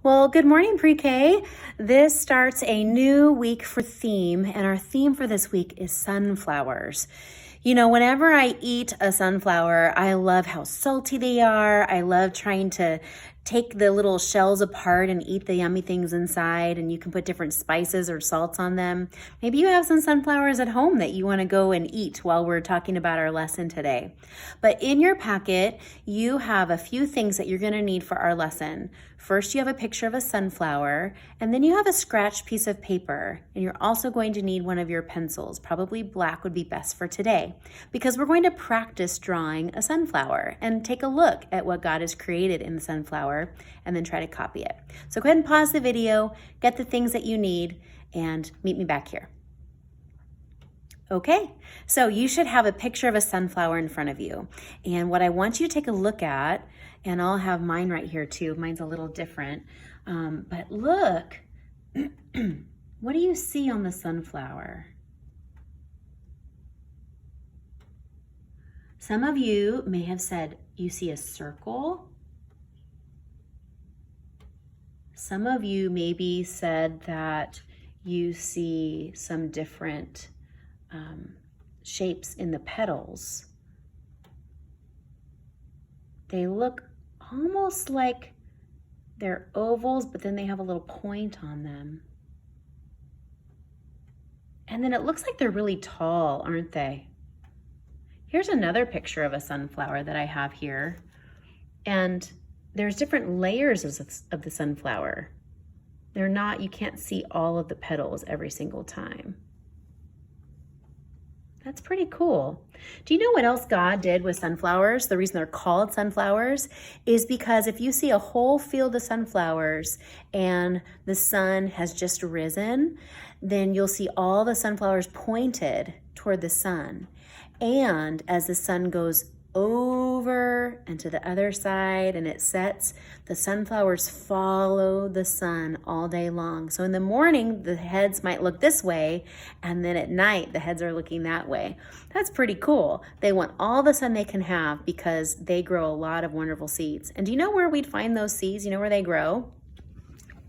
Well, good morning, pre-K. This starts a new week for theme, and our theme for this week is sunflowers. You know, whenever I eat a sunflower, I love how salty they are. I love trying to take the little shells apart and eat the yummy things inside, and you can put different spices or salts on them. Maybe you have some sunflowers at home that you want to go and eat while we're talking about our lesson today. But in your packet, you have a few things that you're going to need for our lesson. First, you have a picture of a sunflower, and then you have a scratched piece of paper, and you're also going to need one of your pencils. Probably black would be best for today, because we're going to practice drawing a sunflower and take a look at what God has created in the sunflower and then try to copy it. So go ahead and pause the video, get the things that you need, and meet me back here. Okay, so you should have a picture of a sunflower in front of you. And what I want you to take a look at, and I'll have mine right here too. Mine's a little different. But look, what do you see on the sunflower? Some of you may have said you see a circle. Some of you maybe said that you see some different shapes in the petals. They look almost like they're ovals, but then they have a little point on them. And then it looks like they're really tall, aren't they? Here's another picture of a sunflower that I have here. And there's different layers of the sunflower. You can't see all of the petals every single time. That's pretty cool. Do you know what else God did with sunflowers? The reason they're called sunflowers is because if you see a whole field of sunflowers and the sun has just risen, then you'll see all the sunflowers pointed toward the sun. And as the sun goes over and to the other side and it sets, the sunflowers follow the sun all day long. So in the morning, the heads might look this way, and then at night, the heads are looking that way. That's pretty cool. They want all the sun they can have because they grow a lot of wonderful seeds. And do you know where we'd find those seeds? You know where they grow?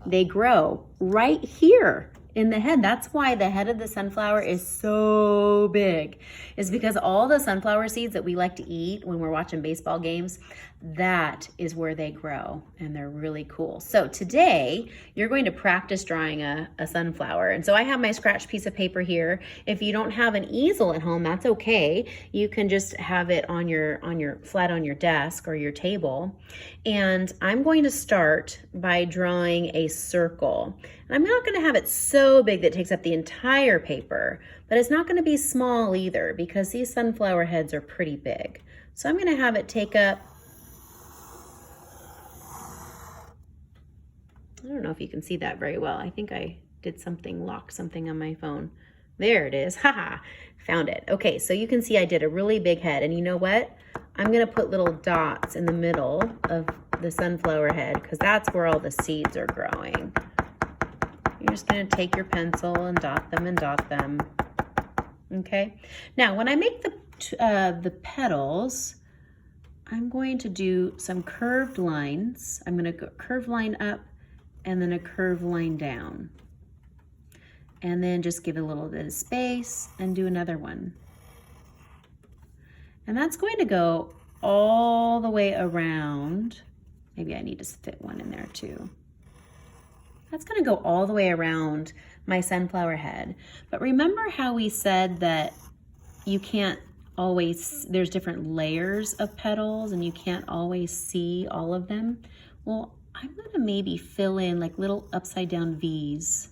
They grow right here in the head. That's why the head of the sunflower is so big, is because all the sunflower seeds that we like to eat when we're watching baseball games, that is where they grow, and they're really cool. So today you're going to practice drawing a sunflower. And so I have my scratch piece of paper here. If you don't have an easel at home, that's okay. You can just have it on your flat on your desk or your table. And I'm going to start by drawing a circle. And I'm not going to have it so big that it takes up the entire paper, but it's not going to be small either because these sunflower heads are pretty big. So I'm going to have it take up, I don't know if you can see that very well. I think I did lock something on my phone. There it is. Haha, found it. Okay, so you can see I did a really big head. And you know what? I'm going to put little dots in the middle of the sunflower head because that's where all the seeds are growing. You're just going to take your pencil and dot them. Okay. Now, when I make the petals, I'm going to do some curved lines. I'm going to go curved line up and then a curved line down. And then just give it a little bit of space and do another one. And that's going to go all the way around. Maybe I need to fit one in there too. That's going to go all the way around my sunflower head. But remember how we said that you can't always, there's different layers of petals and you can't always see all of them? Well, I'm going to maybe fill in like little upside down V's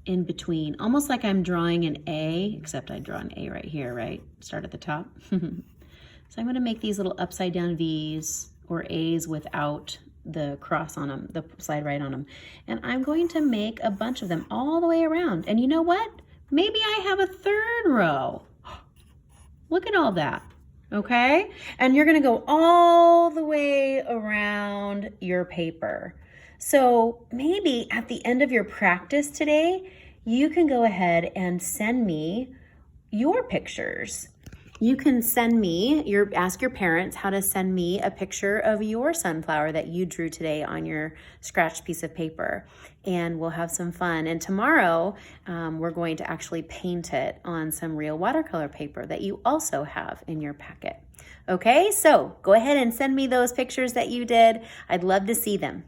in between, almost like I'm drawing an A, except I draw an A right here, right? Start at the top. So I'm going to make these little upside down V's or A's without the cross on them, the slide right on them. And I'm going to make a bunch of them all the way around. And you know what? Maybe I have a third row. Look at all that. Okay? And you're going to go all the way around your paper. So maybe at the end of your practice today, you can go ahead and send me your pictures. You can send me, ask your parents how to send me a picture of your sunflower that you drew today on your scratched piece of paper, and we'll have some fun. And tomorrow, we're going to actually paint it on some real watercolor paper that you also have in your packet. Okay, so go ahead and send me those pictures that you did. I'd love to see them.